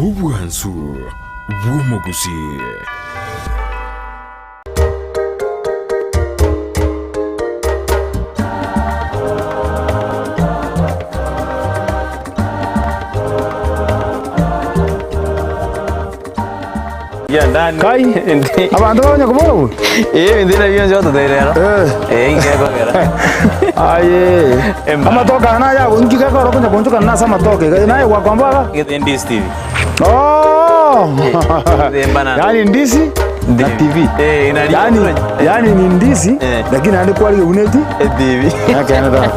Ubwansu Gusii. Ya ndani kai abantu banya kubona ndina biyonje batoderera ingeko gera aye amatoka na yabo ngika ko rokonya bonjoka na sama toke naye kwa kwamba Ndizi TV yani Ndizi na TV yani ni Ndizi lakini andi kwa uneti TV Canada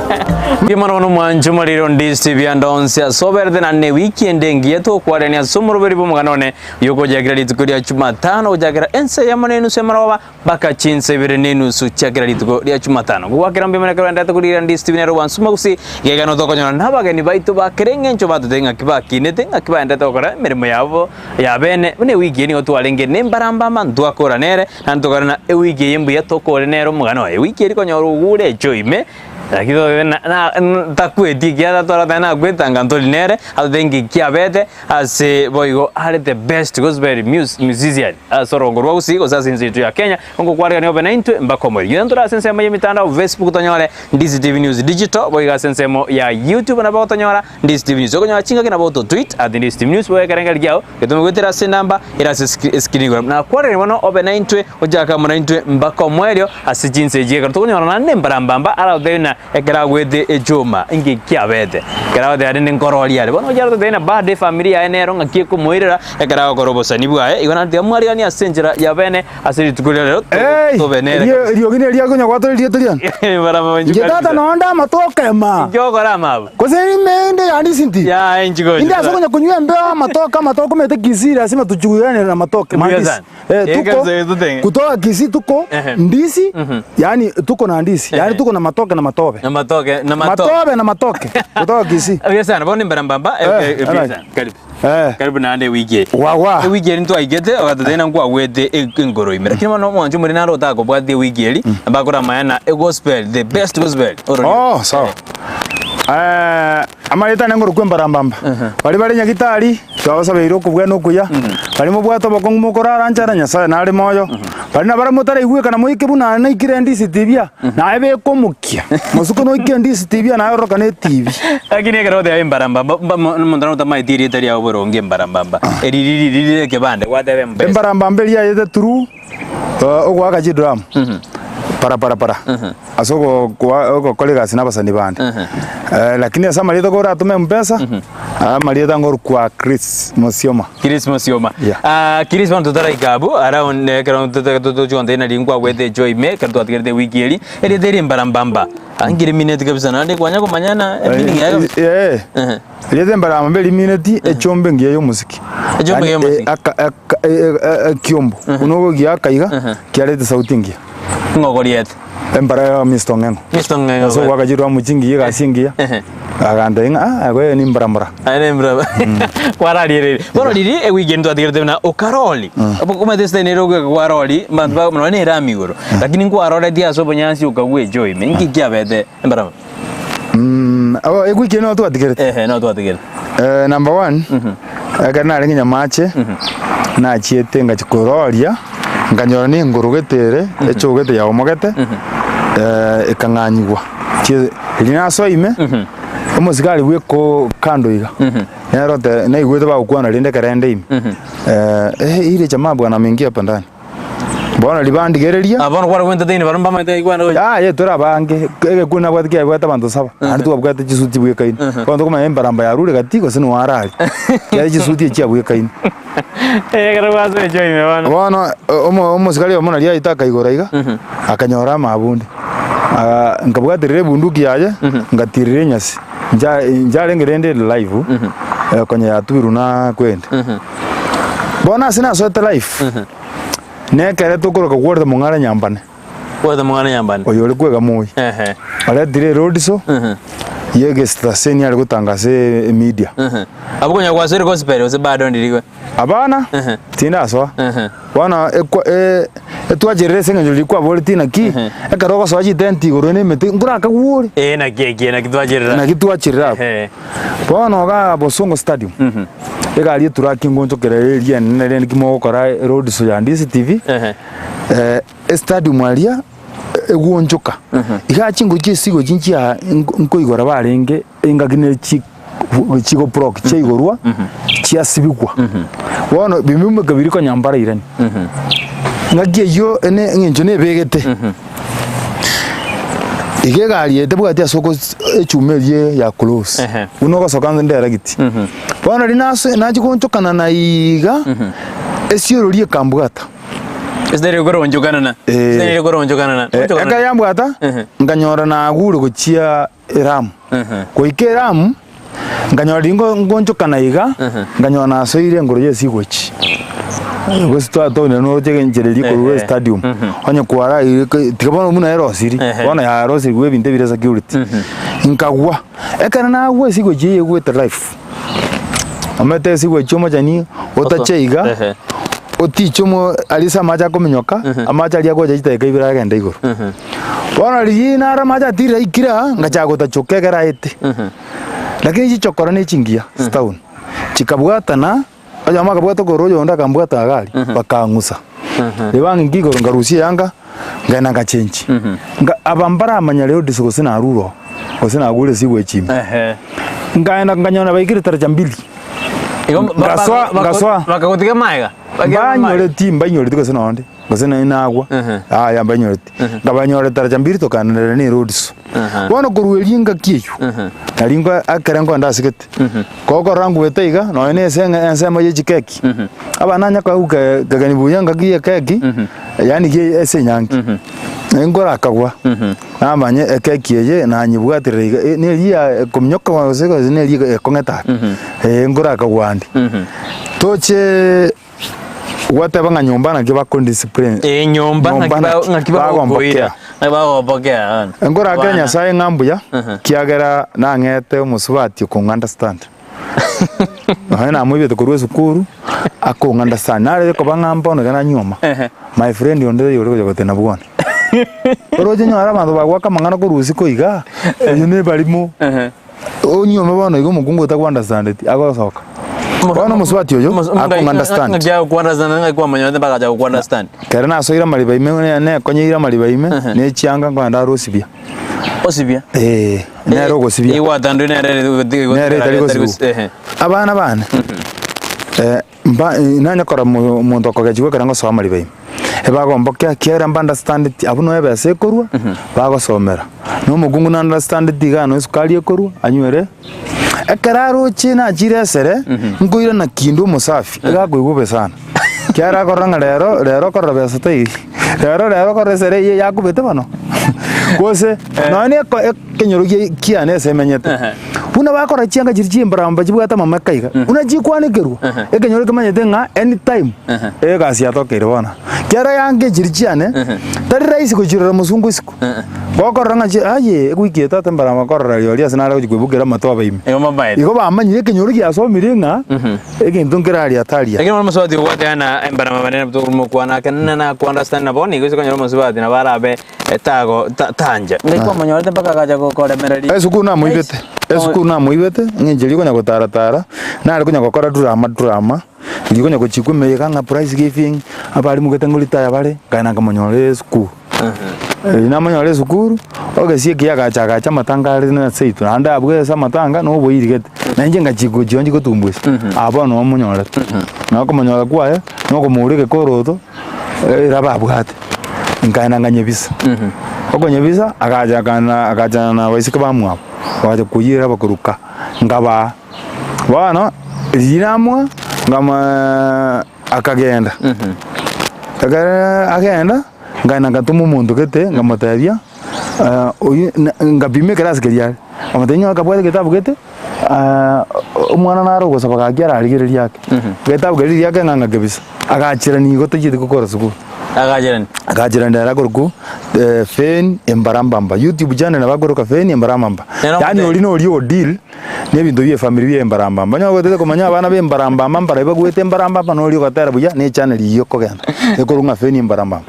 Kimano mwanju mariro Ndizi TV andonse soberde na ne weekend ngieto kwa renia somoro beri bomuganone yoko jagira litukuria Jumatano jagira ense yamanenu semarawa baka chinse bere nenu su jagira litukuria Jumatano gwakira mbimana karanda tukuria Ndizi TV nero wansuma Gusii gegano tokonyona nabageni baitu bakerenge ncho batutenga kibaki netenga kibanda tokora mirimo yabo ya bene ne weekend otwalenge Embarambamba ndwakora nere nantokarana ewiki yembu yatokore nero mugano ewiki rikonyoro gure choime lakini na takweti kia tora tena kwetanga ntolinere athengi kia bete ase boigo are the best gospel musician asorongorwa Gusii sasa nzitu ya Kenya ngo kwari ni open into mbakomo yendora sensemo ya mitandao Facebook tonyore Ndizi TV News Digital boiga sensemo ya YouTube na botonyora Ndizi TV News okonyora chinga kina boto tweet at Ndizi TV News boiga karenga gyao ketume gwetera se namba ira screen na kwari wono open into ojaka mona into mbakomo elio ase jinse jega tonyora na Embarambamba ara thena ekera gwethe ejuma ingi kiabete kera wethe ari ngorori ari bono jaro thena bade familia enero ngakie kumuirira ekera gorobosani bwae igona ntia mwari ani asenjera ya bene asiri tukulero to benere rio gine ria gonya gwatolirie turian bara manju ngedata nonda matoke ma jogora mabu kozeri mende yani sinti ya enjigo ndia sokonya kunywa mbea matoko mete Kisii lazima tuchuguyane na matoke mandisi tuko kutoka Kisii tuko Ndizi yani tuko na Ndizi yani tuko na matoke na matobe na matoke kutoka Kisii sana bone Embarambamba karibu karibu na ande wiki wawa wiki eri ntwa igete ogatethena ngwa gwete ingoro imera kimo no mwanju muri naro ta ko bwate wiki eri ambakora mayana gospel the best gospel sawa amarita nengoro kwa Embarambamba bali bali nyagitari twabasabeiro kubwa no kuya bali mu bwato bokongu mukorara nchara Nyasaye nari moyo bali na bara mutare igwe kana muike buna na ikire Ndizi TV na ebe komukia musuko no ikire Ndizi TV na yoroka ne TV lakini ekero de Embarambamba mundano tama itiri tari ya boronge Embarambamba eriri ke bande wadebe mbese Embarambamba ya yete turu ogwaka jidram para asoko kwa kolega sina basani bande lakini asa malito ko ratume mpesa malito ngor kwa Chris Mosioma Chris bantu tara ikabu around ekero to jonde na lingwa wethe joy me kerto atigerde wiki eri eri Embarambamba angire minute kabisa nande kwanya kumanyana meaning yayo eri Embarambamba eri minute echombe ngiye yo muziki kiombo unogo giakaiga kiarete sauti ngia ngogoriet Embarambamba mistongengo so wakajirwa muchingi gasingia aganda inga agwe ni Embarambamba kwararire bono riri weekend twatigirete na okaroli kuma teste ne rogo kwaroli mamba no ne ramigoro lakini kwarole dia so bonyansi ukagwe joy mengi kiabete Embarambamba weekend no twatigirete no twatigirete number 1 agana ringinya mache na chiete ngachikororia nganyora ni ngurugetere echogete ya omogete ekanganyigwa lina soime omusigari gweko kando iga yarote na igwete ba ukwana linde karende ime ile jamaa bwana mingi hapa ndani bona libandigereria abona kwara kwenta tene baramba mate igwana ye tora bange kuna bwatike bwata bantu saba antu bwata chisuti bwekaini kondo kuma Embarambamba ya rule gatiko sinu warali ya chisuti chia bwekaini gara wazo joy me bona omusigari omona lia itaka igora iga akanyora mabundi ngabwatirire bunduki yaje ngatirire nyasi njale ngerende live kwenye atubiru na kwenda bona sina sote live ne kare tukoroka kuorda mungara nyambane oyole kwega moyi ale dire road so yege station yali gutangase media abukonya kwasere gospel ose bado ndirikwe abana tina so wana etwajerere senga likwa voltina ki ekaroko so ajitenti gorone mete ngura kaguri na keke na kitwajerera wana ga Bosongo Stadium egari turaki ngonjokereria nene kimo gukora road show ya Ndizi TV stadium aria eguonjoka igachi ngochi sigo jinchi ya nkoigora barenge ingagine chigo proc chaigorwa chia sibikwa wono bimume kabiri ko nyambara irani ngagie yo ene nginjo ne begete igegari etebwati soko echumerie ya close unoga sokanze ndera giti wono rinaso nachigonjokana na iga esiororie kambwata Isdere goronjokana na. Isdere goronjokana na. Eka yambwata nganyora na guru gochia ram. Koike ram nganyora ngonjokana iga nganyora na soire ngoro yesi gochi. Gwesto to ne no tege njereri ko stadium. Onye kwara tikabona muna erosiri. Bona ya rosiri gwe binte birasa security. Nkagwa. Eka na gwe sigochi yegwe te life. Amete sigochi omajani otacheiga. Oti chomo alisa maja komenyoka amacha lia goja ita ikaibira genda iguru bona ri na maja tira ikira ngacha gota chokegera ete lakini chichokora ne chingia town chikabwatana aja makabwata gorojo onda kambwata gari bakangusa lebangi ngigoro ngarusia yanga ngana ngachenji abambara amanyaleo disiko sina aruro osina agure siwe chimi ngaenda nganyona baikire taraja mbili ngaswa bakagotiga maiga banyore team banyore tiko sina onde ngosena inagwa ya banyore ngabanyore taraja mbili tokana ne roads bono kuruelinga kiyu nalinga akarango ndasikete koko rangu wetaiga no ene ensema ye chikeki abananya kwa uka gagani buyanga kiye keki yani ki ese nyangi ngora kagwa amanye keki ye na nyibwatiriga ne lia komnyoka wasego ne lia kongeta ngora kagwandi toche watebanga nyomba na kiba kon discipline nyomba na kiba goira aba bogea ngora Kenya sai ngambuya kiagera na ngete musubati ko understand hana mwibe tukurwe sukuru ako understand nare ko bangamba no kana nyoma my friend onde yoro ko tena bwana roje nyara bantu bagwa kamangana ko rusi ko iga yune barimo onyoma bano igo mugungu ta understand ako soka Bwana muswati oyo ako understand. Ngajya ku understand ngakwa manyode bagaja ku understand. Kerana soira maliba ime ne konyeira maliba ime ne chianga kwanda rosibia. Osibia? Ne rogo sibia. Iwa tandu ne re abana nanya kora muntu akagajwe karango so maliba ime. Ebagomba kera understand abuno ebe sekorwa bagosomera. No mugungu na understand diga no sukali ekorwa anywere ekararo china jiresere ngoira na kindu musafi gakwigube sana kiara koranga rero korra besa tai rero korresere ye yakubete bano gose nani kenyorogie kiane semenyete una bakora chianga jirji Embarambamba jibwata mama kaiga una jikwane kerwa ekenyoroge manyete nga anytime gasi atokere bona kiara yange jirjiane tari raisi kujirira musungu siku bokoranga aye egwikieta Embarambamba korra yoria sinara kujibugera matwa ime igo bamanyire kenyoroge asomire nga egintungera ali atalia egino muswati gwatana Embarambamba ne butumuko kwana kanana na ku understand na boni igo sikanyoro muswati na barabe etago tanja ndiko manyorete mpaka kaja kokoremereri esuku na muibete ngenjeri konya gutaratara na ari konya gukora drama ndikonya guchikumeka nga price giving abari mugete ngulita ya bare kana ngamonyore esuku ina monyore esukuru ogesie kiaga cha matangari na seitu anda abwe sa matanga no boyirigete nanje ngachiko jonji kutumbwese abo no monyore na ko monyore kwaye no ko murike koroto rababwate ngana nganyebisa okonyebisa akaja na waisika bamwa waje kuyira bakuruka ngaba bwana rinamwa ngama akagenda agenda ngana ngatumu muntu gete ngamataria ngabime karasikeria amatenyo akabwate kitabu gete umwana naro gusaba kagira arigire yake getabu gari yake nganga kebisa agachira ni goto yite gukora suku agajirani ndara gorku Kisii Embarambamba YouTube channel nabagoroka Kisii Embarambamba yani oli no deal ne bintu bie family bie Embarambamba nyo gotete komanya abana be Embarambamba mbara bagwete Embarambamba no rio gatera buya ne channel iyo kogenda ekorunga feni Embarambamba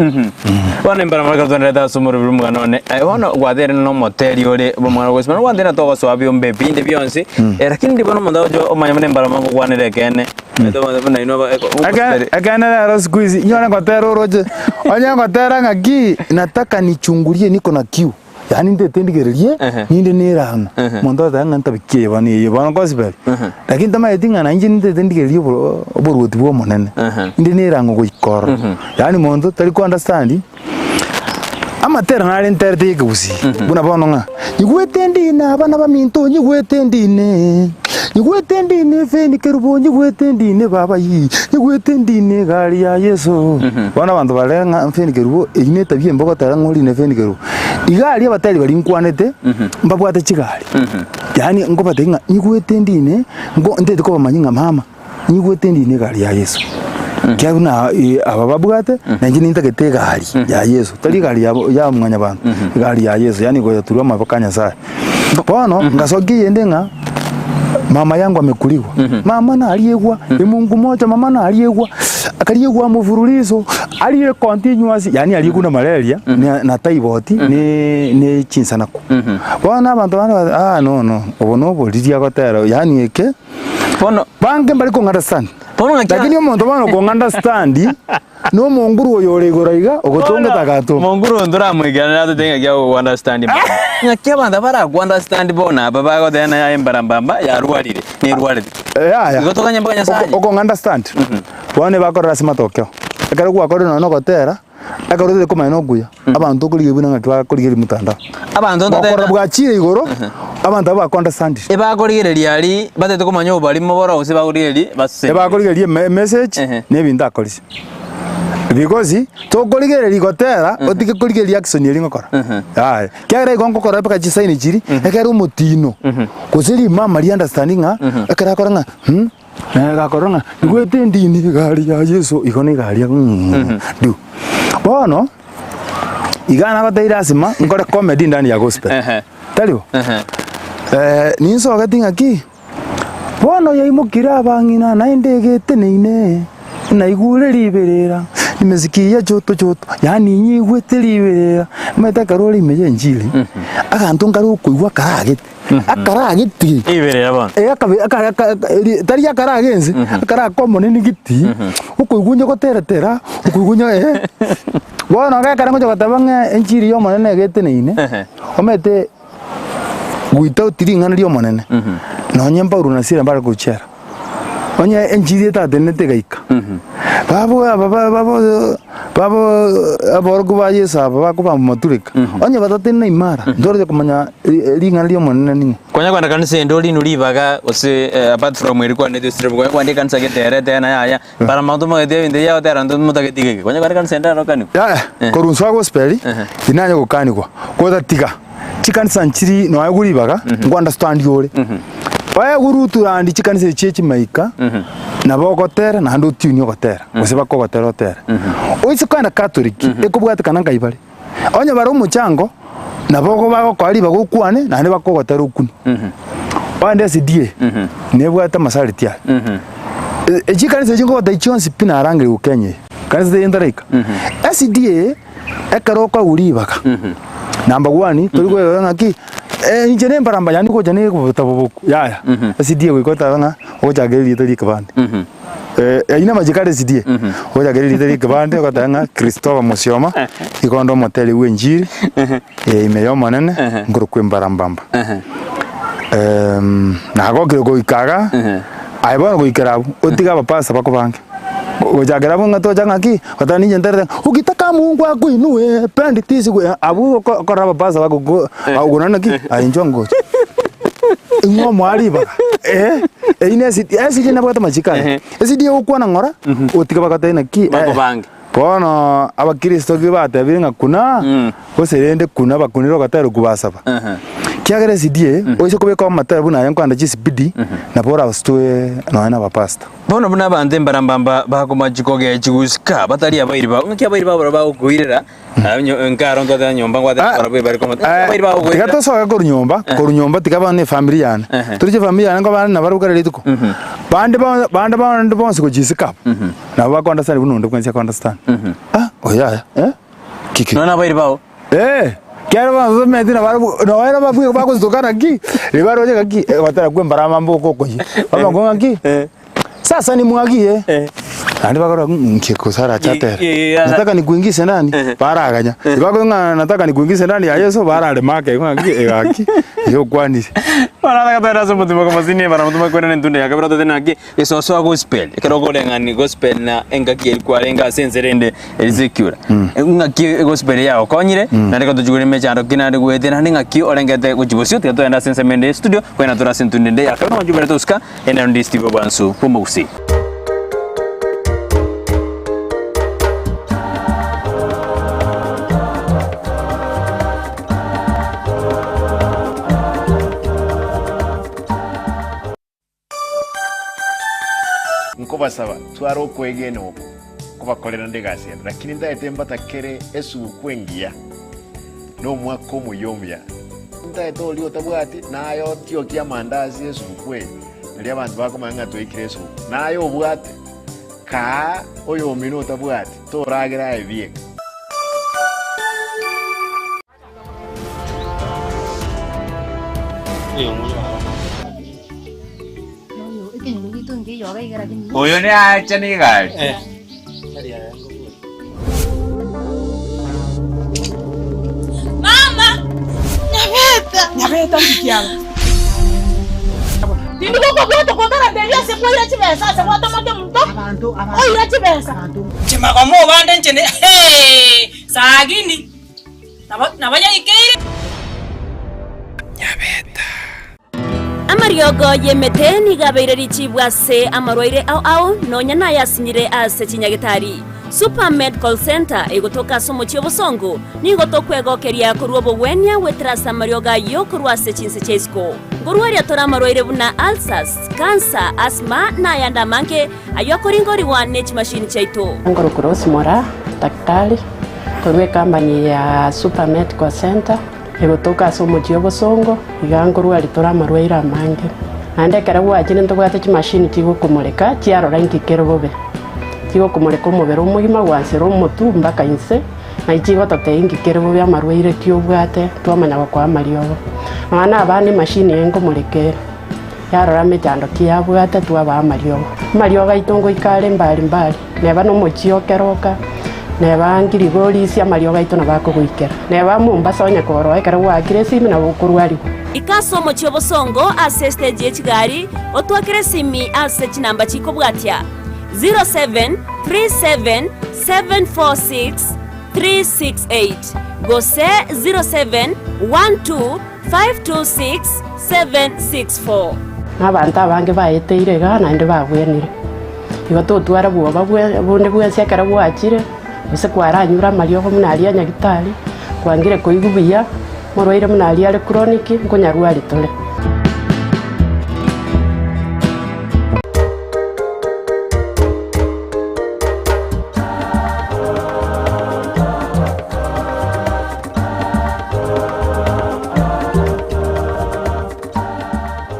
wana Embarambamba gatondeta sumuru Omogano ne wana gwadere no moteri ore bomwana gosima wandena togo so abyo mbe binde byonse lakini ndibono mondo jo omanya Embarambamba gwanere kene akana ro squeeze nyona gotera roje onya gotera ngaki nataka nichungulie niko na kiu yani ndetendigererie ninde neranga mondo da nganta bikie bani yebana gospel lakini tama etinga na injini ndetendigererie oboruti bwo monene inde neranga goikor yani mondo tali ko understand amatera nari nterte Gusii buna bono nga igwetendi na bana ba minto nyigwetendi ne feni kerubo nyigwetendi ne baba yi nyigwetendi ne gari ya Yesu bana bantu balenga feni kerubo ine tabye mbogo tarangori ne feni kerubo igari abatari bari nkwanete mbabwate chigari yani ngo batenga nyigwetendi ne ngo ndete ko bamanyinga mama nyigwetendi ne gari ya Yesu kyabuna abababwate nanjye nintagete gari ya Yesu tali gari ya mwanya bantu gari ya Yesu yani go yaturwa mabakanya saa bono ngasogiye ndenga mama yangu amekuliwa mama na aliyegwa Mungu moja mama na aliyegwa akaliyegwa mvurulizo aliye continuous yani aliyekuna malaria na taiboti ne chinsanako bona abantu bana no obono boliria gotera yani eke bono bange bali ko understand lakini omuntu bana ko understand no monguru oyo legoraiga ogotonga tagato monguru ndura mwigana natenga kya understand nyakia banda bara understand bona baba go dena ya Embarambamba ya ruarire ni ruarire ya gotokanya mbanya saje oko understand bone bakora sima tokyo akara kwa kora no gotera akarode ko maino guya abantu kuri gebuna ngakwa kuri geri mutanda abantu ndotera bwachire igoro abantu ba understand ebakorigereria ali batete komanya bari mobora ose bakorigereria base ebakorigereria message ne bintu akorisi because tokorigereria gotera otike korigereria action yeri ngokora ai kyara igongo kora paka chisaini chiri ekero mutino kusiri mama ri understanding akara koranga gakoronga igwetendi ni gari ya Yesu igone gari ya du bono igana bateira asima ngore comedy ndani ya gospel taliwo ninso gatinga ki bono yaimukira abangina na indegete neine na igure liberera nimesikia joto yani nyigwete liberera meta karoli imeje njili akantu ngaro kuigwa karagete akaragiti iberera bana tari akaragenze akarakomo ni giti ukuigunya goteretera ukuigunya bona ngakara ngo batabanga enjiri yo monene gete neine omete guita utiringa ndio monene no nyemba uruna sira mbara kuchera onye enjiri tatenete gaika babo aborgo baye saba bakuba maturika onye batatene imara ndore kumanya ringa lyo monene ningo konya kwanda kanise ndoli nulibaga ose apart from eri kwanda district konya kwanda kanisa getere tena yaya para mauto magede inde ya otera ndo mutagetige konya kwanda kanise ndaro kanu ya korunso gospel inanya gukanikwa kodatiga chikanisa nchiri no ayuguribaga ngo understand yore baya guruturandi chikanise chechi maika na bogotera na ndo tiunyo gotera ose bakogotera otera oise kana catholic ekobwate kana ngaibare onye baro muchango na bogo bagokari bagokwane na ne bakogotera okuni bande sidie ne bwata masaliti ya chikanise chingo bataichonsi pina arange ukenye kanise yendarika sidie ekaroka uribaga number 1 turigwe ngaki injene Embarambamba yani ko jane ko tabobuku yaya sidie ko tanga ojageriri tari kabande ina majikare sidie ojageriri tari kabande ko tanga Christopher Musioma ikondo moteli wenjiri imeyo manene nguru ku Embarambamba na go go ikaga aibona go ikarabu otiga bapasa bakobange ojagera bunga to janga ki otani nyentere ukitaka Mungu akuinue pendi tisi abu koraba basa bako agunana ki ainjongo ngo mwaliba ine sidi na bata machika sidi okwana ngora otika bakatena ki bono abakristo kibatebire nga kuna oserende kuna bakuniro gatero kubasaba kiagere sidie oise kubeka amatara buna yankwanda gisibidi na bora bastwe na bapasta bono buna bande Embarambamba bakomachikoge chigusika batari abairi ba ngaki abairi ba bakuirira nkaro ndo nyomba ngwate barabwe bari komata abairi ba kuirira tikatosoga korunyomba tikabane family yana turije family yana ngo bana baruka rituko bande bonse kugisika na bakonda sari bunundo kwense understand oya kiki nona abairi bao Kero ba medina no era babu bakuzokana ki libaroje kaki batara kwe Embarambamba kokoji baba ngonga ki sasa ni mwagie andi bakora nkikosara chatera nataka nikuingize ndani baraganya ibako nataka nikuingize ndani ya Yesu barale make ngaki egaki yo kwani baraka tera so mutima kama sini baramutuma kwenda ntunde yakabira tena aki isoso wa gospel kerogole ngani gospel na engaki ilikuwa lenga senserende Ezekiel ngaki gospel yao konyire na reka tujugure mechando kinande gwetena ngaki orengete kujibosio teto enda sensemende studio kwena tora sentunde yakabira majubere toska enda Ndizi bansu pomo Gusii nkobasaba twaro kwegeno kubakorera ndegasira lakini ndaete mbatakere esu kwengia no mwaka omuyomya ndaete oli otabwati nayo tio kia mandazi esu kwe nali abantu bakomanga toikire esu nayo obwate ka oyo omino otabwati toragira ebie Oyo ni acha ni gal. Mama! Nyabeta mkiana. Ndiko kwa kotara delia se kwa yachi besa se kwa tomoke mto. Abantu. Oh yachi besa. Chima kwa mo bande nchene. Hey! Sagini. Nabanya ikeire. Nyabeta. Amariogo yemeteni gabeireri chibwase amarwaire au nonya na yasinyire ase chinyagitari Super Medical Center egotoka somo chiobosongo nigoto kwegokeria kurwa bowenya wetrasa marioga yo kurwa ase chinse chesko ngurwaria tora amarwaire buna ulcers cancer asthma na yanda manke ayokoringori wa net machine chaito ngoro cross mora daktari kurwe company ya Super Medical Center egotoka somo chiobosongo igangurwa ritora amarwaire amange ande karabu ajine ntobwate chimashini tigo kumureka chiarora nkikero bobe tigo kumureka omubere omugima gwansera omotu mpaka inse na ichigo tote nkikero bobe amarwaire kiobwate twamanya kwa mariogo ana abandi mashini engo murekera yarora mechando kiabwate twaba mariogo itongo ikale mbali neba no mochiokeroka neba ngirigori cia marioga ito na bakugwikera neba Mombasa onya koro ekara wakire simi na bukurwari ikaso mo chiobosongo ase stage echigari otwakire simi ase chinamba chiko bwatia 0737746368 gose 0712526764 abantu abange baeteire gana ndi babwenire igo tutwara bwoba bunde bwense ekara bwachire ese kwaranyura mariogo munaria nyagitari kwangire koigubiya morwaire munaria ale chronic nkonyarwari tole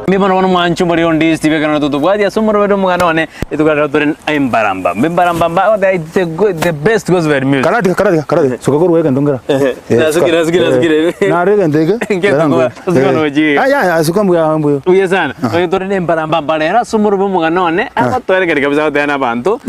Mibano wana mwanchu muri on Ndizi TV kana tutu bwadi asumuro wedo Omogano itukara toren Embarambamba the best gospel music karadi sokagoro weka ndongera nasikire na rega ndege ya sukambu ya mbuyo uye sana toren Embarambamba lera asumuro Omogano abatwere kabisa otena abantu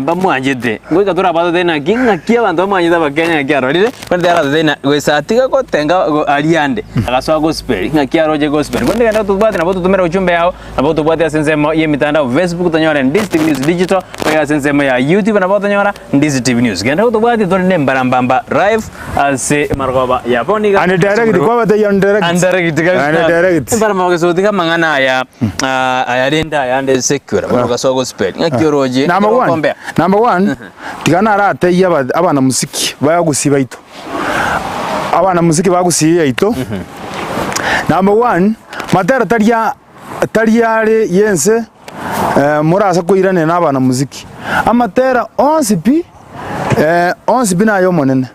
mbamwanjite ngoika tora bato tena kinga kia abantu bamwanyita bakenya kiarorire kwende ara tena wesatiga ko tenga aliande agaswa gospel kinga kiaroje gospel kwende kana tutubate na boto kutumira ujumbe yao na boto bwate sensemo ye mitandao Facebook tanyora Ndizi TV News Digital kwa sensemo ya YouTube na boto nyora Ndizi TV News genda boto bwate tone Embarambamba live ase margoba ya boniga and direct kwa bata ya direct Embarambamba kesoti kama ngana ya ayarenda yande secure boto sogo spell ngakioroje number one tigana arate yaba abana musiki baya Gusii baito abana musiki ba Gusii yaito number one matera tariare yense murasa kuirane n'abana muziki amatera onsipi nayo monene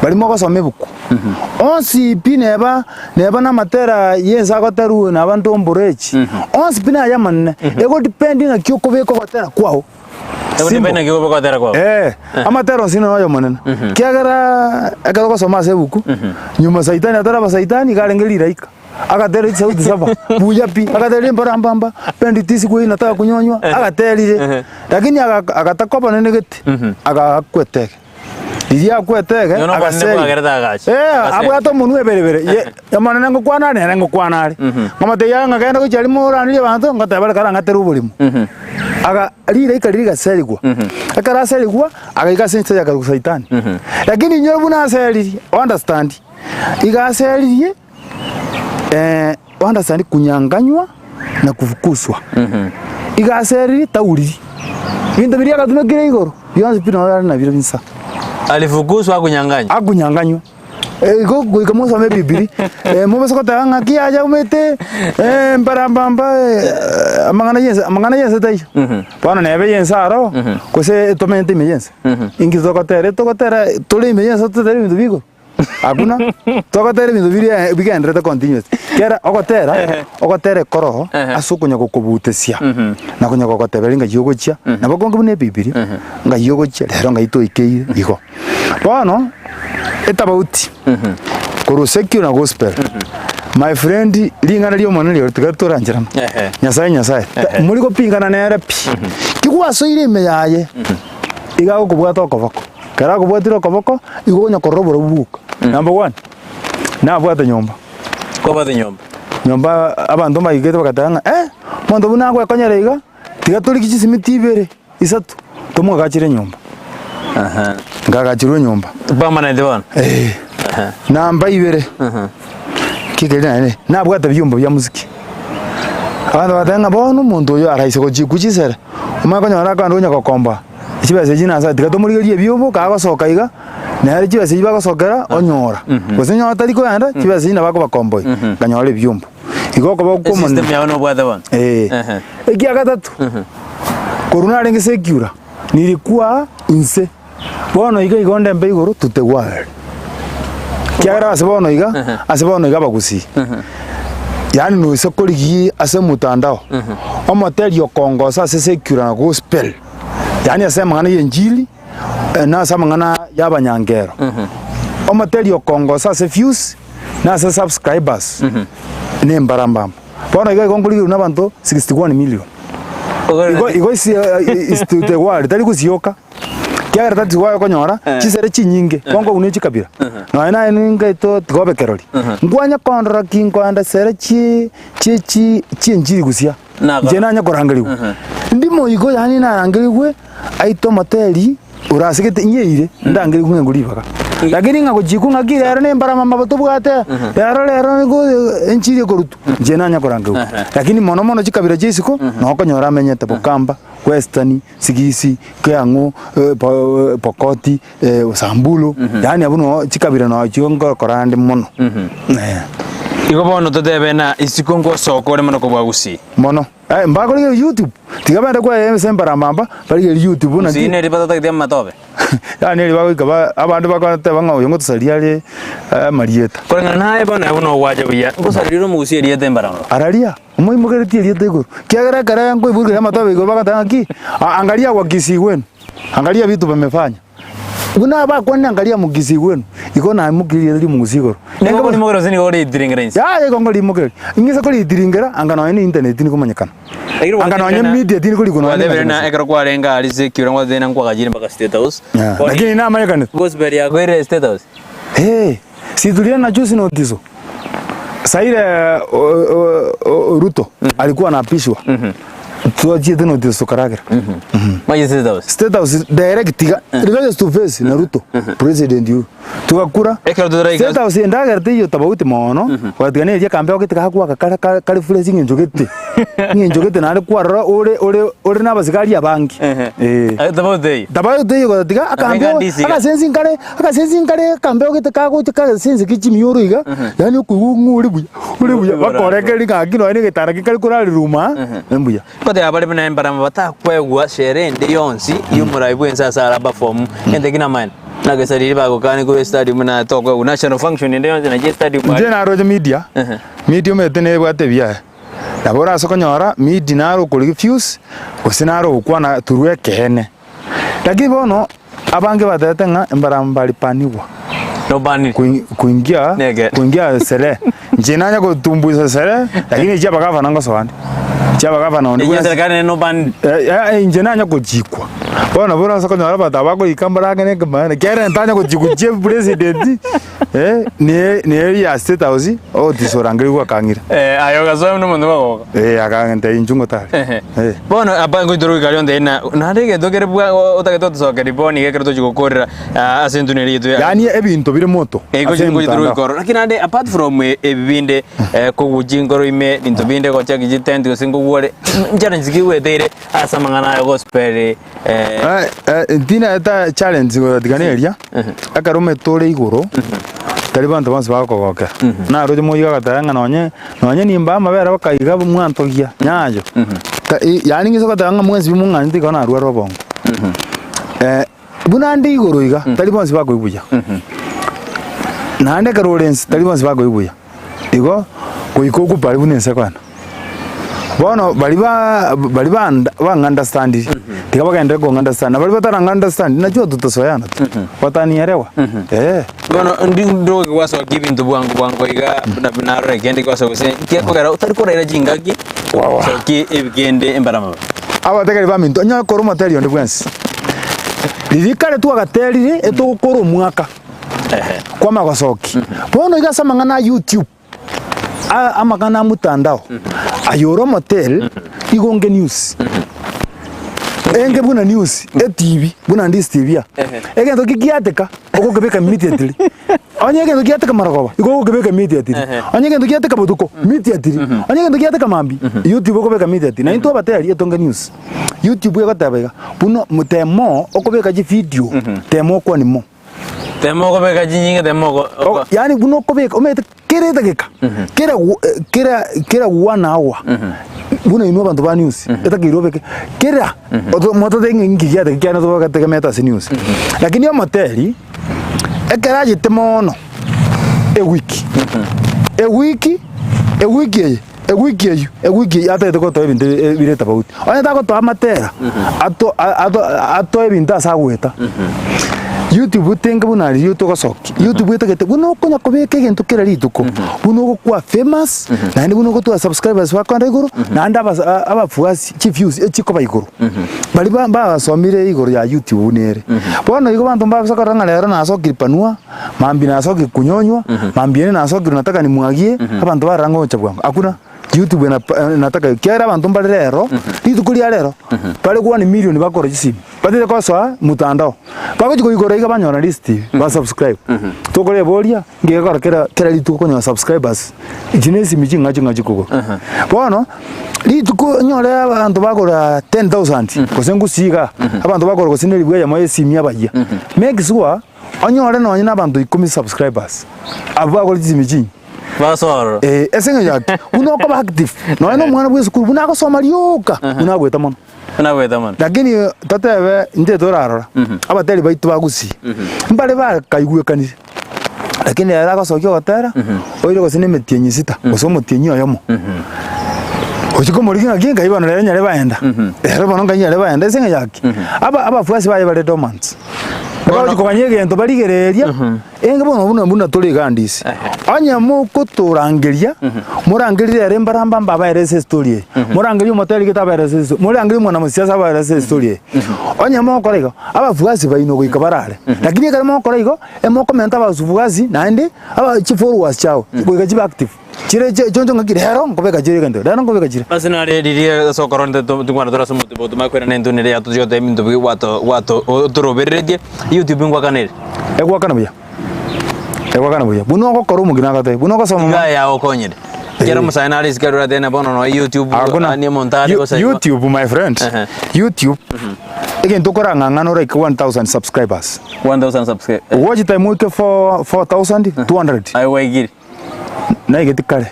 barimo gosoma ebuku onsipi neba n'amatera yense agotaru n'abantu omborechi onsipi nayo manene ego depending akyo kobeko gotera kwao amatero sino nayo manene kiagara akaro gosoma ebuku nyuma saitani atara basaitani galengelira ika akatere sauti saba buja pi akatere Embarambamba pendi tisi kwa nataka kunyonywa akaterire lakini akatakopa nene gete akakweteke idia kweteke akaseri abo ato munwe berebere yamana ngo kwanane ngo kwanare ngamate yanga genda kuchali morani abantu ngatebale kala ngateru bulimu aga rira ikarira serigwa akara serigwa agaika sense ya karusaitani lakini nyobu na seriri understand igaseririye understand kunyanganywa na kufukuswa igaseriri tauriri bintu biri akatumekire igoro byanze pino na biro binsa alifuguswa akunyanganywa go ikamusa me bibiri mubese ko tanga kiaja umete Embarambamba amangana yense tayo bana nebe yense aro kose tomente me yense ingizo ko tere tole me yense tere bintu bigo akuna tokotere bintu biri bigendrete continuous kera ogotera koroho asukunya gukubutesia na kunya gogotebera nga yogochia na bogongo bune bibiri nga yogochia rero nga itoikeire bigo bono etabauti kuruseki na gospel my friend lingana lyo mwana lyo tugatorangirana nyasaye muri go pingana nere pi kigwasoire meyaye igago kubwata okoboko kara kubwatira okoboko igonya koroboro buka number 1 na bwata nyomba nyomba abantu bayigete bakatanga mondo bunangwe konyerega tigaturi kisimiti ibere isatu tomugakire nyomba ngagakirwe nyomba permanent one namba ibere kigere na bwata byumba bya muziki abantu batanga bono muntu yo araise ko jikujisera umakonyora kandi unya kokomba ikibase jina sa tigatomurigerie byubo kagosoka iga nari kibase bagosokera onyora gosinya atari ko yanda kibase ina bako bakomboy ganyore byumba igoko bako mon system yawo no bwatha one ikia gatatu corona renge secure nilikuwa inse bono iga igonde mbe igoro tutegwa kiagara asebono iga bagusi yani no isokorigi ase mutandao omoteli okongosa ase secure na gospel yani ase mangana yenjili na ase mangana y'abanyangero omoteli okongosa ase views na ase subscribers ne Embarambamba bono iga igongoligiru n'abantu 61 million igo is to the world tali kusioka kiagara tati wayo konyora chisere chinyinge kongo unechi kabira no ina ninge to tigobe kerori ngwanya kondora kinkwanda sere chi njiri gusia jena nya korangaliwe ndimo igo yani narangaliwe aito moteli urasigete nyeire ndangaliwe nguribaka lakini nga kujiku nga kirero ne Embarambamba batubwate rero ngo enchiri korutu jena nya korangaliwe lakini mono chikabira chisiko no konyora amenyete bokamba Western Kisii Kyango Pokoti Sambulu yani abuno chikabira no chiongo korande mono igo bono totebe na isikongo sokore mono ko Gusii mono mbakole YouTube tigabanda kwa Embarambamba bali YouTube na zine ribata takitia matobe yani ribago ikaba abandu bakwate banga uyongo tusaliale marieta koranga nae bono uno waje biya ngusaliro mu Gusii riete Embarambamba araria umwe mugereti riete igoro kiagara kara yango iburge ya matobe igoro bakatanga ki angalia kwa Gusii wenu angalia vitu vimefanya una ba kwa angalia mu Gusii wenu iko na mugirie ri mu Gusii goro nengo ni mogero zini gore idiringera insi ya gongo li mogero ingisa ko idiringera angana ni internet ni kumanyakana angana nye media tini kuli kuno wale na ekero kwa renga ali secure ngwa zena ngwa gajiri mpaka state house lakini na mayakana gospel ya gore state house si tulia na juice notizo Saile Ruto alikuwa anapishwa. Tuachie tena utisokaragira. Maji State House direct related to face na Ruto president yu. Tukakura. State House ndagarte yo tabauti mono. Watigane je kambe okite kakwa kali flexing njogete. Njogete na kwa ore na basikali ya banki. Tabauti yo tiga akambe akasensin kale kambe okite kakwa kasensin kichimi yoro iga. Yani kunguri buya bakorekeri kakino ine gitaraki kali kurali ruma. Embuya. Kote abari bina Embarambamba batakwegwa shere ndi yonsi yumuraibu ensasa araba form ende kina man nagesari bago kani ku stadium na toko national function ndi yonsi na je stadium je na roje media metene bwate bya dabora sokonyora media naro kuri fuse kusinaro kwana turwe kene lakini bono abange batatenga Embarambamba lipaniwa no bani kuingia sele njinanya kutumbuza sele lakini je bagafa nango swandi chaba gava na ndi serikali no band injenanya kujikwa bona bora sako nyara bata bako ikambara ngene kama kera ntanya kujikuche president ne ya State House o disorangiri kwa kangira ayo gazo no mundu bako akangente injungo tari bona abango idoro gari onde na ndege dogere bwa otageto tsokeri boni gekero tujikokorera asentune ritu yani ebintu bire moto ego jingo idoro goro lakini ande apart from ebinde ko gujingoro ime bintu binde ko chaki jitende singo wore njana nzikiwe tere asamangana yo gospel ntina eta challenge go diganeria akarume tore igoro tari bantu banse bakogoka na roje moyiga gatanga nonye nimba mabera bakaiga mwantogia nyayo yani ngiso gatanga mwenzi bimungani tikona arwa robongo bunandi igoro iga tari banse bakoibuya nande karolense tari banse bakoibuya igo kuikoku bali bunense kwana bono bali understand tikabagende go understand bali batara understand najua tutosoyana watanielewa bono ndo kwaso giving bwango iga na regende kwaso kuse kogera utarikora ira jingaki so ki ebigende Embarambamba abategeri baminto nya koro material ndi bwensi lirikare tu agaterire etogukora umwaka kwa magosoki bono iga samangana YouTube amagana mutandao ayoro motel igonge news enge buna news TV buna ndis TV ya ege ndo kigiateka oko kebeka immediately onye ege ndo kiateka maragoba iko kebeka immediately onye ege ndo kiateka boduko immediately onye ege ndo kiateka mambi YouTube oko kebeka immediately na into bateri etonge news YouTube ego tabega buno mutemo oko kebeka ji video temo kwa ni mo temo ko beka jinyinga temo ko yani buno ko beka omete kere dageka kera 1 hour buno ino bantu ba news etakiro beke kera moto de ngigia de kiana to baka meta news lakini yo moteli ekera jitemono e wiki ata to to ebinte bireta bauti onya ta ko to amatera ato ebinta asagweta YouTube tenga buna rito gosoki YouTube etegete buno konya kobeke gento kera rituko buno kwa famous na ndi buno ko subscribers wa kwanda iguru na ndaba abafuasi views echiko bayiguru bali basomire iguru ya YouTube nere bono igo bantu basokoranga lero na soki panua mambi na soki kunyonywa mambi na soki nataka ni mwagie abantu barango chabwangu akuna YouTube nataka kera bantu mbali lero rituko ya lero pale kwa ni milioni bakoro jisimu batete kwa mutandao bako chiko igoro iga banyora list ba subscribe tokore boria ngekora kera rituko konya subscribers jinesi mijinga chikugo bono rituko nyore abantu bakora 10,000 kosengusiga abantu bakora kosineri bwa yamo esimia bajia make sure onyore no nyina abantu 10 subscribers abakora jimijinga basoro esenga yak uno ko active no eno mwana bwe school buna ko somalioka una gweta mono lakini tatebe nde dorarora abateli baitu bagusi mbale ba kaigwe kanise lakini era ko sokyo gotera oire ko sineme tienyi sita osomo tienyi oyomo ochiko muri kinga ibana rero nyare baenda rero bono nganyare baenda esenga yaki aba fuasi baye bale dormant bako kobanyege ento baligereria enge bono buna tuli gandisi anya moko turangeria murangeria Embarambamba baerese story murangeria moteli kitabaerese murangeria mwana musiasa baerese story anya moko rego abafuasi baino goika barare lakini kare moko rego emoko menta abafuasi nande aba chi followers chao goika chi active chire chonjo ngakire hero ngobeka chire kendo dano ngobeka chire basi na redirie sokoronde tungwana tora sumu tibo tumakwera nendo ne ya tujo de mindu wato torobererie YouTube ngwa kanere egwa kana buya buno ko korumu gina kate buno ko soma ya okonyede kera musana ris kadura dena bono no YouTube ani montari ko sai YouTube my friend YouTube again tokora ngangano like 1000 subscribers 1000 subscribers watch time wike for 4200 ai waigiri na igeti kale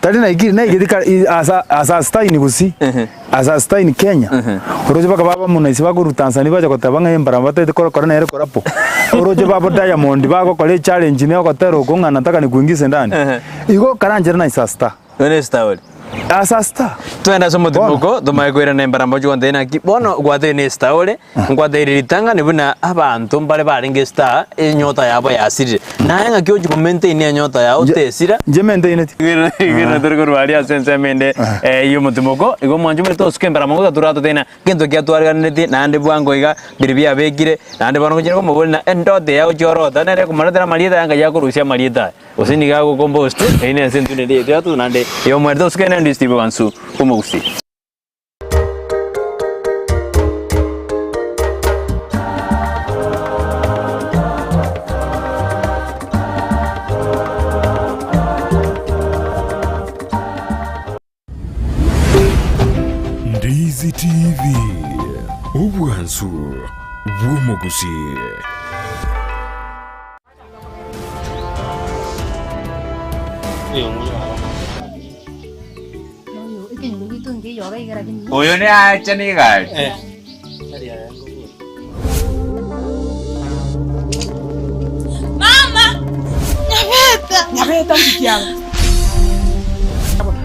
tadi na igeti kale asa stay ni Gusii asa stay ni Kenya oroje baka baba munaisi bako Tanzania baje kotabanga Embarambamba tete kora na ere korapo oroje baba Diamond bako kole challenge ne okotero konga nataka nikuingize ndani igo karanje na isasta wene stawali asasta twenda somo timuko tumakwira na Embarambamba jonde na kibono gwate ne stawale ngwate ritanga ne buna abantu mbale baringe star enyota yabo yasire naye ngakyo comment ine nyota yao tesira jemente ine gina turko wali asense mende yumo timuko igo mwanju meto Embarambamba turato tena kento kya twarganete nande bwango iga biribia begire nande bano kujira ko mobona endote yao jorota nere kumaratera malita yanga yako rusia malita usiniga ko compost ine sentune de teatu nande yo muerto skene Ndizi wansu como Gusii Ndizi TV Obwansu Womo Gusii Uyu ni acha ni gali. Mama! Nyabeta mkiyangu.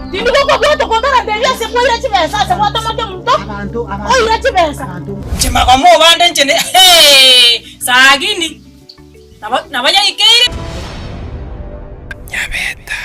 Ndiko kwa kondana devia sepo ira chibesa se kwa make mto. Abantu. Oh ira chibesa. Chima kwa mo bande nchene. Hey! Sagini. Nabanya ikere. Nyabeta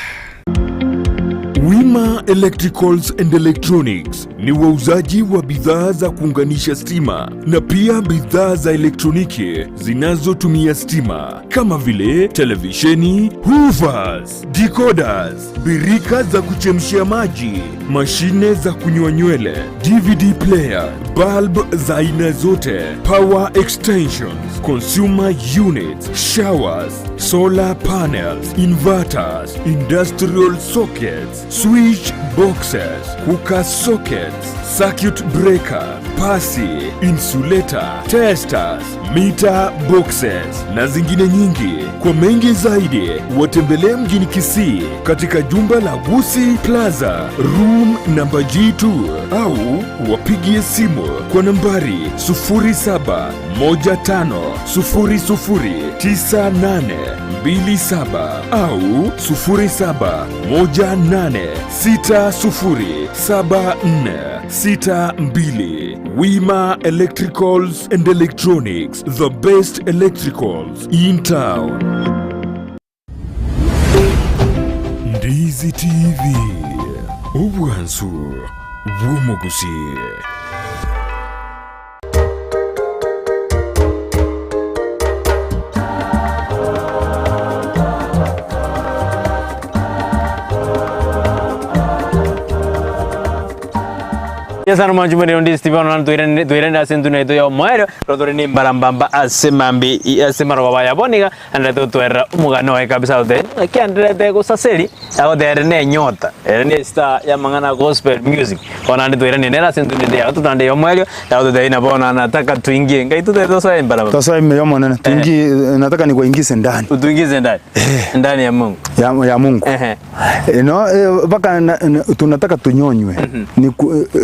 Wima Electricals and Electronics ni wauzaji wa bidhaa za kuunganisha stima na pia bidhaa za elektroniki zinazotumia stima kama vile televisheni, hoovers, decoders, birika za kuchemshia maji, mashine za kunyoa nywele, DVD player, bulb za aina zote, power extensions, consumer units, showers, solar panels, inverters, industrial sockets, switch boxes, cooker sockets, circuit breaker, pasi, insulator, testers, meter boxes na zingine nyingi. Kwa mengi zaidi, watembelee mjini Kisii katika jumba la Gusii Plaza, room number G2 au wapigie simu kwa nambari 0715009827 au 0718607462. Wima Electricals and Electronics, the best electricals in town. Ndizi TV Obwansu Womo Gusii Yasana manjumene Ndizi TV on tuirende asentu na ito ya Omogano rodore ni Embarambamba asemambi asemaro baba boniga ande tuera Omogano kabisa ute kiandrete kusaseli ago de nyota ne star ya mangana gospel music ona ande tuirende nera asentu ne ya tutande ya Omogano ya de ina bona nataka tuingie ngai tu de so Embarambamba tosa imeyomo nene tuingie nataka nikuingize ndani utuingize ndani ndani ya Mungu ya Mungu no baka tunataka tunyonywe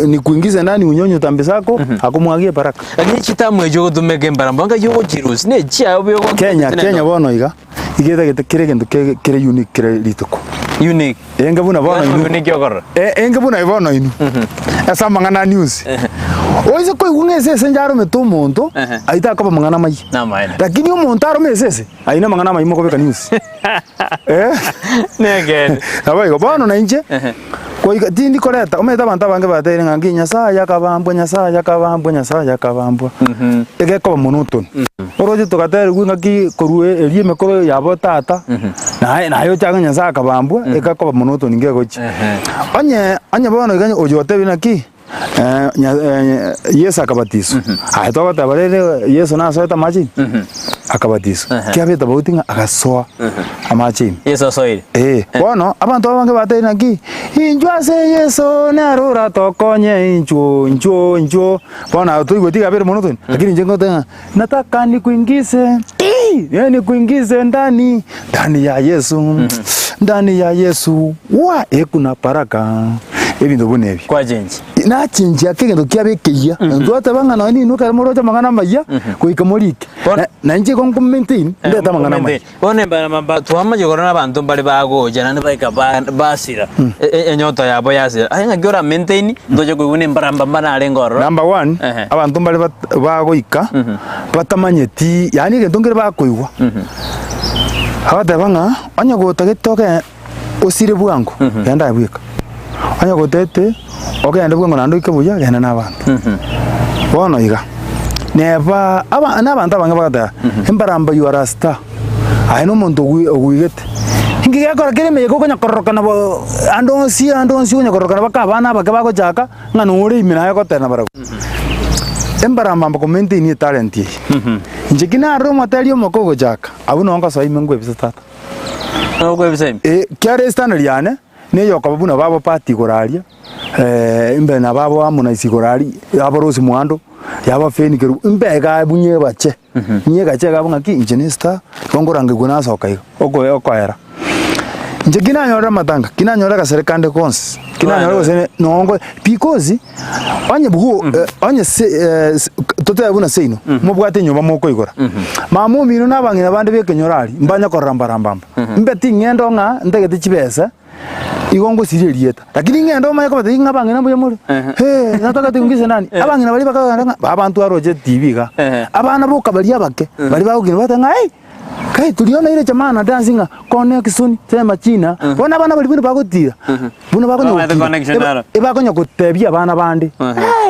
ni kuingiza ndani unyonyo tambe zako akumwagie baraka lakini chitamwe jogo tumeke Embarambamba yogo jirus ne chia obyo Kenya bono iga igeta kire kintu kire unique kire litoko unique enga buna bono unique yokor enga buna bono inu asa mangana news oize ko igungese senjaro meto muntu aita ko mangana mai na mai lakini umuntu aro mesese aina mangana mai moko beka news ne again aba igo bono na inje ko tindi koreta umeta banta bange batere ngangi Nyasaye akabambwa ege ko monoton oroje tukatere gwinga ki korue erie mekoro yabo tata na yo changa nyanza akabambwa ekakoba monoto ninge gochi onye bono iganye ojote binaki Yesu akabatizo ahitoka tabarere Yesu na soeta maji akabatizo kiabe tabautinga agasoa amachi Yesu soire bono abantu abange batena ki injwase Yesu narura tokonye injo bono tuigwetiga bere monoto lakini njengo nataka nikuingize yani kuingize ndani ya Yesu ndani ya Yesu kuna baraka ebintu bunebi kwa jenji na chinji akigendo kiabekeya ndwata banga nani nuka moroja mangana maya kuikamurike na nje kon commenting ndeta mangana maya one Embarambamba tuhamaje korona abantu bali bagoja nani baika basira enyota yabo yasira ayenga gyora maintain ndoje kuibune Embarambamba na alengoro number 1 abantu bali bagoika batamanyeti yani gento ngere bakoigwa hada banga anya gotagetoke osire bwangu yanda bwika anya gotete ogenda bwangu nando ikebuya genda nabantu bono iga neba n'abantu abanga bagata Embarambamba you are a star aino muntu ogwigete ingiga kora kireme ko konya korokana bo andonsi onya korokana bakabana bakaba jaka ngano uri imina yako tena baraku Embarambamba komenti ni talent ye njikina ro material moko jaka abuno ngo so imengo ebisata ngo ebisem kyare standard yane ne yoka babuna babo party goraria imbe na babo amuna isigorari aborosi mwando yaba feni keru imbe ga bunye bache nye gache ga bunga ki engineer kongorange guna soka okoera nje kinanyora matanga kinanyora ka serikande cons kinanyora sene nongo because onye bugo onye tote abuna seino mubwate nyumba moko igora mamu mino nabangina bande bekenyorari mbanya korambamba mbeti ngendo nga ndegete chibesa igongo siririeta lakini ngendo manya ko batinga bangina mbuye muri nataka tingize nani abangina bali bakanga abantu aroje TV ga abana boka bali abake bali bagina batanga kai tuliona ile jamana dancinga kone kisuni tema china bona bana bali bagotira buna bagonya ibagonya gutebia bana bandi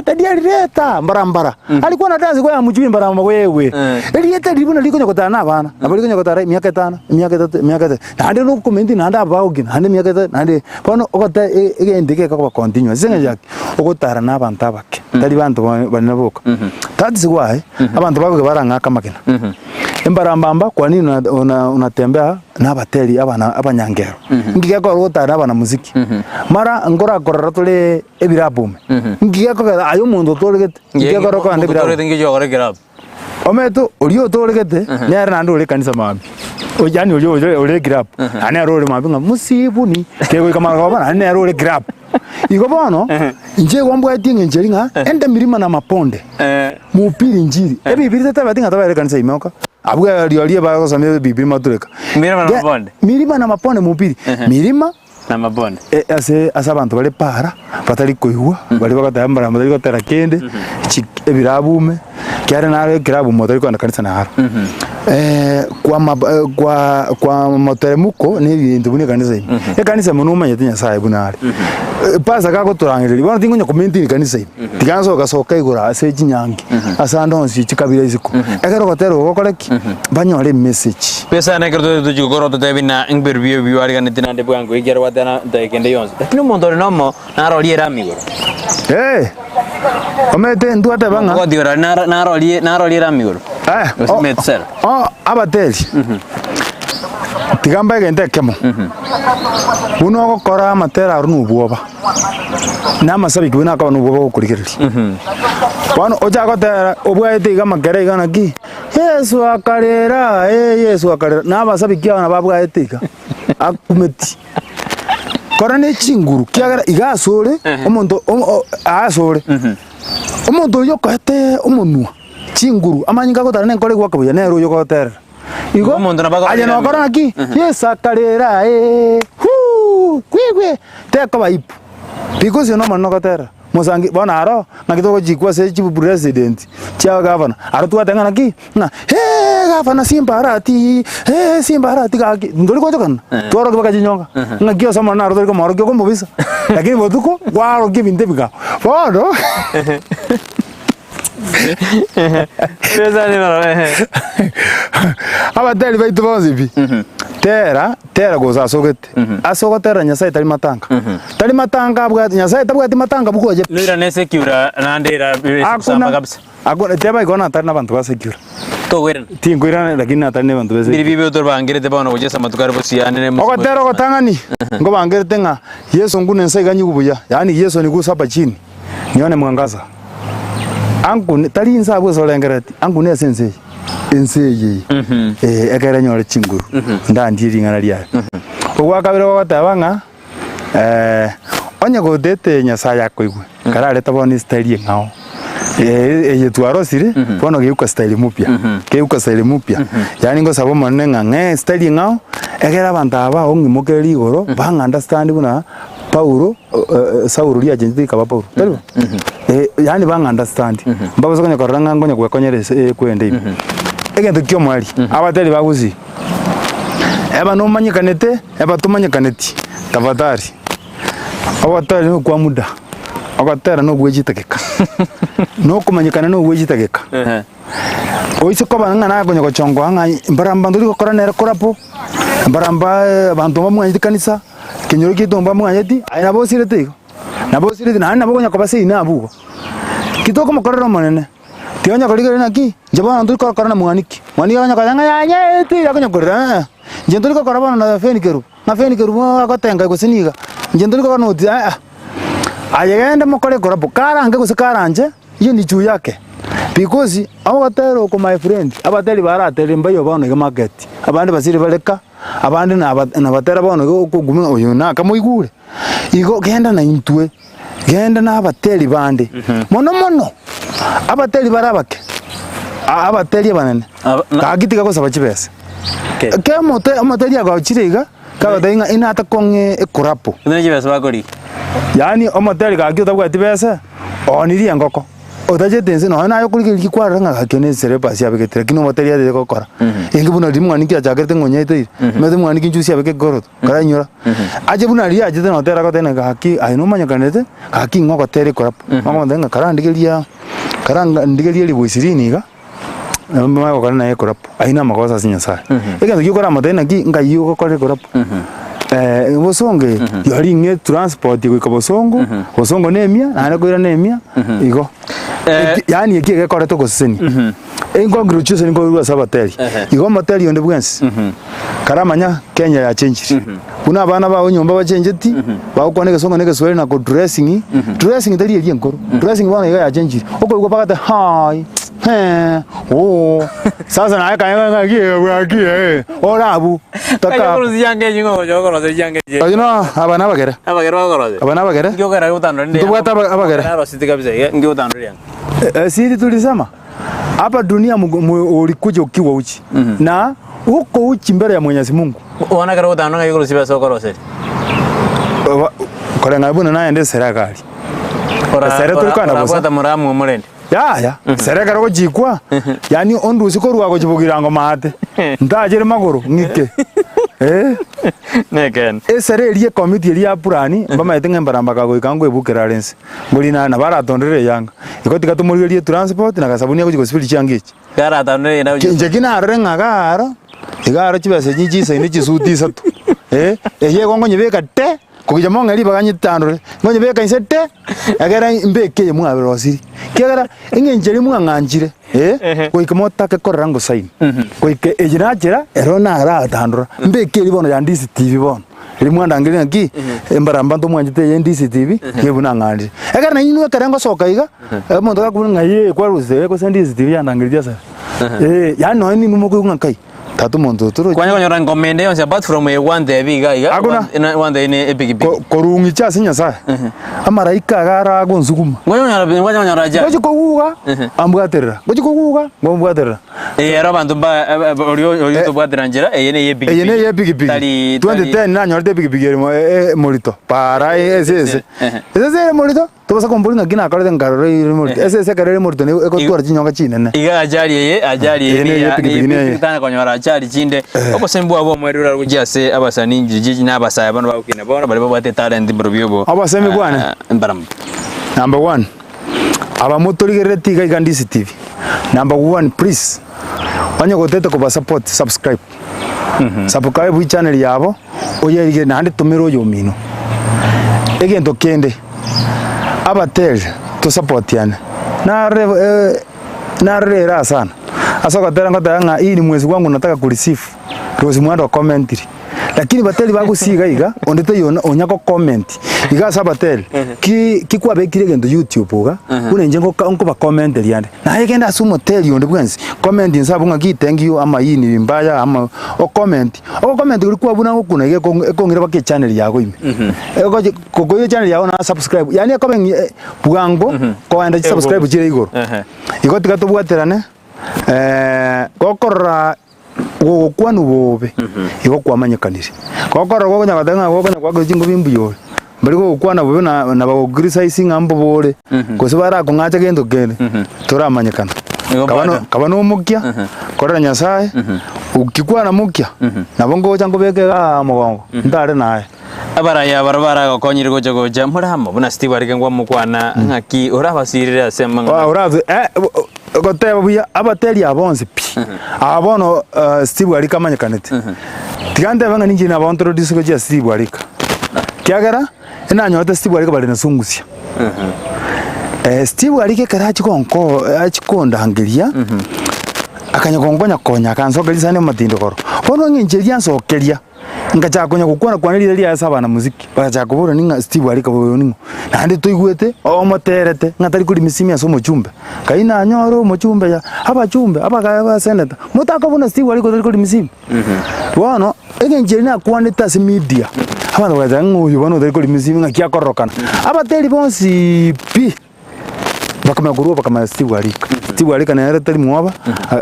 tadiareta Embarambamba alikuwa na dance kwa ya mujui Embarambamba wewe elieta libuna likonya gutana bana abali konya gutara miaka 5 miaka 3 nande no comment nanda bagogina nande miaka 3 nande bono ogota egendike ko continue senga yake ogotara na abantu abake tali bantu bali naboka that is why abantu bagoge baranga kamakina Embarambamba kwa nini unatembea na bateri abanyangero ngiga ko rota abana muziki mara ngora korora tole ebirabume ngiga ko ayo mundo tolegete ngiga ko roko ande birabume ngiga ko rekerabu ometo oliyo tolegete nyara nando ole kanisa mabi ojani oliyo ole grab ane arole mabinga musibuni kego kamara bana ane arole grab igo bono nje gombwa tinge njeringa ende mirima na maponde mupiri njiri ebibiri tata batinga tabere kanisa imoka abwa liye ba samye bibi matureka mirima na maponde mupiri mirima na maponde ase abantu bale para batali koigwa bali bakata Embarambamba bali gotera kende ebirabume kyare na kirabu motari kwa kanisa na haro kwa moteremuko ni bintu bune kanisa hii kanisa munuma yetinya sai bunari pasa kako turangiriri bona tingonya komenti ni kanisa hii tiganzo gasoka igura ase jinyangi asando nsi chikabira isiko ekero gotero gokoreki banyore message pesa na kerdo tu jugoro to tebina ingberview biwari kanetina de bwango igero watana ndekende yonse lakini umuntu nomo naroliera amigo omete nduate banga godiora naroliera amigo osmetsel abateli tigamba gente kemo uno gukora amatera runu bwoba namasabi kubina ka nubo gukurikirira bano oja gotera obwaite igamagere igana ki Yesu akarera Yesu akarera nabasabi kyana babwaite iga akumeti korane chinguru kyagara igasore omuntu asore omuntu yokote omunwa chinguru amanyinga gotara nenkore gwakabuya nero yokotera igo omuntu nabaga aje no korana ki Yesu akarera kwigwe teko baipu because no man no gotera musangi bona aro nakitoko jikwa se chibu president chia governor aro tu atengana ki na governor simbarati simbarati ka ndori ko jokana toro ko kajinyonga ngakio sama na aro ko maro ko mobisa lakini botuko gwaro kibinde bika bono pesa ni maro abateli baitu bonzipi tera tera goza asogete asogotera nyasaye tari matanga tari matanga abwa nyasaye tabwati matanga bukoje lira ne secure nandira samba kabisa akona teba ikona tari nabantu ba secure to wera tingwira lakini atari nabantu ba secure bibi otor bangirete bana kugesa matukari bosiane ne ogotera gotangani ngo bangirete nga Yesu ngune nsa iganyi kubuya yani Yesu ni kusapa chini nione mwangaza angu tari insa bwo solengerati angu ne sensei enseye ekera nyore chinguru ndandiri ngana lya ogwakabira gotabanga onye godete nyasaye akoigwe karare taboni style ngao yetwarosire bono geuka style mupya geuka style mupya yani ngo sabo monne ngange style ngao egera bantaba ongimokeri igoro bang understand buna Paulo Saulo lya jenzi ka Paulo taribo yani bang understand mbabazo konya koranga ngonya kwekonyere kwende ibi egento kyo mwali abateli ba Gusii eba no manyikanete eba tumanyikaneti tafadhali abateli no kwa muda abatera no gwejitegeka no kumanyikana no gwejitegeka oise ko banga na gonya gochongo anga Embarambamba nduri gukora nera korapo Embarambamba bantu bamwe kanisa kinyoro kitomba mwanyeti aina bosirete iko na bosirete na nabo gonya kobase ina abugo kitoko mokorero monene Tionya koligere naki jabana nduri kokora na mwaniki anya kanyanga yanye eti yakonya korra njenduri kokora bana na fenikeru na fenikeru mo akotenga gusiniga njenduri kokora no ti ayegende mokore kora bukarange gusikaranje iyo ni juu yake because abo batero ko my friend abateri barateri mbayo bano ge market abandi basiri baleka abandi na batera bano ko gume oyo na kamoigure igo genda na intwe genda na abateri bande mono abateri barabake abateri banene kagitika ko saba chibese ke amateri aga chiriga kabatinga ina atakonge ekurapo ne chibese bakori yani amateri gagyo tabwati bese oniri ngoko otajetense no na yokuriki kwara nga kene sere pasi abekete kino amateri ade kokora ingi buna rimwa niki ajagerte ngonyete mede mwana niki jusi abeke goroto karanyura aje buna ri aje no tera kotene gaki aino manyakanete gaki ngoko tere korapo mama ndenga karandigelia karanga ndigelia libwisirini ga mama ko kana ekorapo aina makosa sinyasa egento gikora amateri naki ngayo kokore korapo bosonge yari nge transport ko bosongo nemia ana ko ira nemia igo yani yeke kore to goseni engo gruchuse ngo ruwa sabateri igo materi onde bwensi karamanya Kenya ya change kuna abana ba onyomba ba change ba ko ne songa ne swere na ko dressing tari yeli nkoro dressing bana ya change oko go pakata hai sasa na kaya ngi orabu taka yange jingo jogoro se yange je ayino abana bagere ngio gara utando ndi tubata abagere naro siti kabisa ngio utando yange siri tulisema hapa dunia ulikuja ukiwa uchi na uko uchi mbele ya Mwenyezi Mungu wana gara utando ngai goro siba sokoro se kore ngabuna na ende serikali ora muramu murende ya serikali ko jikwa yani ondusi ko ruwa ko jibugirango mate ndajere magoro ngike neken esere rie committee ria purani bama etenga Embarambamba go ikango ebukira lense ngulina na baratondere yanga ikotika tumuririe transport na kasabuni ko jigosipili changichi baratondere na nje kina renga garo igaro chibese nyiji se ni chisuti satu eye gongo nyebeka te kugija monga ri baganyitandure ngonye beka insete agera mbeke mwabero wasiri kegera ingenjeri mwanganjire ko ikamota ke korango sign ko ike ejinajera erona ara tandura mbeke ri bono ya Ndizi TV bono ri mwandangire ngi Embarambamba ndo mwanjite ya Ndizi TV yebuna ngandi agera na yinu karango soka iga mondo ka kubunga ye kwa ruze ko Ndizi TV yandangire sa ya no ni numo ko ngai tatu mondo turo kwanya konyora ngomende on apart from a one day biga one day ne epic korungi cha sinya sa amaraika gara gonzuguma ngonyora ja goji koguga ambwaterera goji koguga ngombwaterera era bantu ba orio to bwaterera njera yene ye big 2010 na nyorte big morito para ese morito tobasa komburi ngina akore ngaro morito ese karere morito ne eko twara chinyonga chinene iga ajali ye tana konyora chari chinde oko sembu abo mwerura rujase abasani jiji n'abasaya bano bakina bona bari babate talent mbrobiyobo abasemi bwana Embarambamba number 1 abamotorigere tiga iga Ndizi TV number 1 please banya gotete ko support subscribe subscribe channel yabo oye ige nandi tumiro yo mino egento kende abatel to support yani na rera sana asoka tera ngota nga hii ni mwezi wangu nataka kureceive rosi mwando commentary lakini bateli bagusiga iga ondete yona onyako comment iga sabatel ki kwa bekire gendo YouTube ga unenje ngo ba comment yande na yegenda sumo tell yonde bwensi comment insabu nga thank you ama hii ni mbaya ama o comment uri kwa buna ngukuna ige kongira bake channel yago ime ko yo channel yago na subscribe yani ko ben bugango ko anda subscribe jire igoro igo tigato bwaterane gokorra kwanu bobe igo kwamanyekanire gokorra go nyagatanga go nya kwa jingo bimbuyo bari go kwana bobe na bagrisizing ambo bore kosibara ko ngacha gendo kene turamanyekana kabano mukia korera nyasaye ukikwana mukia nabongo chango beke ga mugongo ndare naye abaraya barabara gokonyire goja muramo buna Steve arike ngwa mukwana ngaki urabasirire asema uraze goteba buya abateli abonze pi abono Steve arika manyekanete tigande banga ningi na bontro disiko je Steve arika kiagera ina nyote Steve arika bali nasungusia Steve arike karachi konko achikonda hangeria akanyagongonya konya kansogelisa ne matindo koro bono nginjeria nsokeria ngacha konya gukwana kwanirira ria saba na muziki bagacha kubura ninga Steve arika boyo ningo nandi tuigwete o moterete ngatari kuri misimi aso mochumbe kaina nyoro mochumbe ya abachumbe abaga senator mutaka bona Steve arika kuri misimi bono egenjerina kwanita se media abantu bagacha nguyu bono kuri misimi ngakia korokana abateli bonsi pi bakamaguru bakama Steve arika na era tari mwaba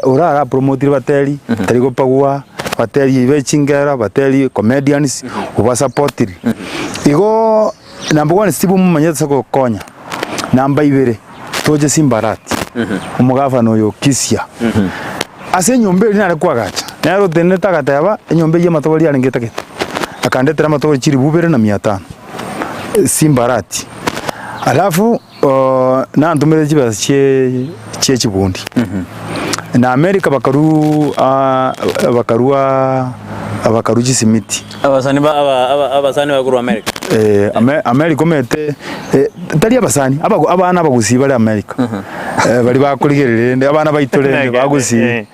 ora promote bateli tari gopagwa bateli bechingera bateli comedians uba support igo number 1 Steve mumanyetse ko konya number 2 toje simbarati umugafano yo Kisii ase nyombe nare kwagacha nero tene tagataba nyombe ye matobali arengeta ke akandetera matobali chiri bubere na 500 simbarati alafu na ntumere chibasa che chibundi na America bakaru jisimiti abasani bakuru America America mete tari abasani abana bagusi bari America bari bakurigerere abana baitore bagusi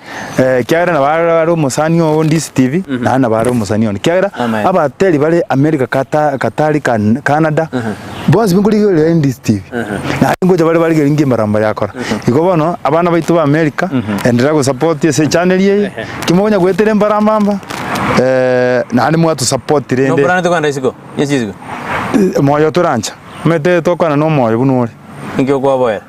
kyara na bari umusani wo Ndizi TV na bari umusani on kyara abateri bari America Katari Canada boss bingurigerere Ndizi TV na ngoja bari geringi Embarambamba yakora iko bono abana baitu ba America endera go support ese channel ye kimonya gwetere Embarambamba na ani mwatu support rende no brana tukanda isiko yesiziko moyo turancha mete tokana no moyo bunore ngyo kwa boya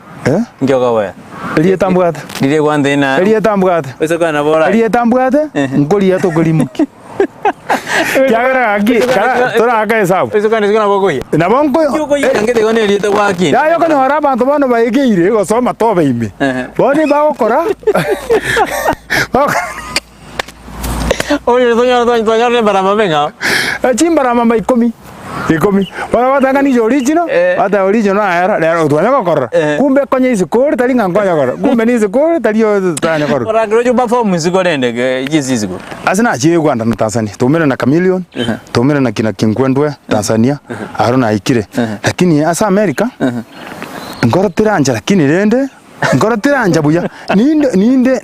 ngyo kwa boya eliye tambwata dire kwande na eliye tambwata eso kana bora eliye tambwata ngoli ya tokolimuki kyagara agi tora aka hesabu eso kana sikona bokoya na bonko yuko yangete kone eliye takwaki ya yoko no arabantu bano bayegeire go soma tobe ime boni bagokora oye doña Embarambamba venga Embarambamba 10 para watanga ni original ata original era lero tuanya kokora kumbe konye isikori tali ngangonya kora kumbe ni isikori tali yo tanya kora ora grojo perform isikori ndege yesiziko asina chie kwanda na Tanzania tumira na Chameleon tumira na kina Kingwendwe Tanzania arona ikire lakini asa America ngoro tiranja lakini rende ngoro tiranja buya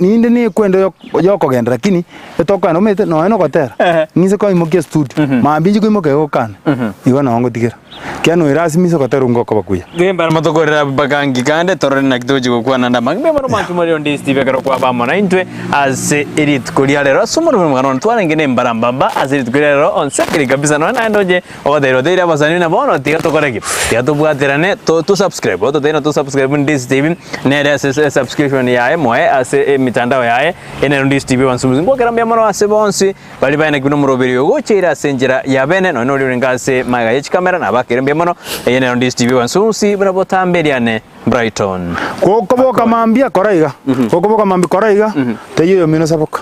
ninde ni kwendo yoko genda lakini etoka no mete no eno kotera ngize ko imoke studio mambinji ko imoke okana igo na ngo tigira kiano irasimi so kotera ngoko bakuya gemba matokorera bakangi kande torre na kitoji ko kwana ndama ngbe maro mantu muri on Ndizi TV karo kwa bamo na intwe ase edit kolia lero sumuru mwana twara ngene Embarambamba ase edit kolia lero on sekiri kabisa no na ndoje odero deira basani na bono tiga to koreki tiga to bwaterane to subscribe to tena to subscribe Ndizi TV ne ase subscription yae moe ase mitandao yae ene Ndizi TV wansumuzi ngo kerambia maro ase bonsi bali bana kino muroberi yogo chira senjera ya bene no no ngase maga yechi kamera na bakerambia maro ene Ndizi TV wansumuzi bravo tamberiane Brighton kokoboka mambia koraiga kokoboka mambi koraiga teyo mino saboka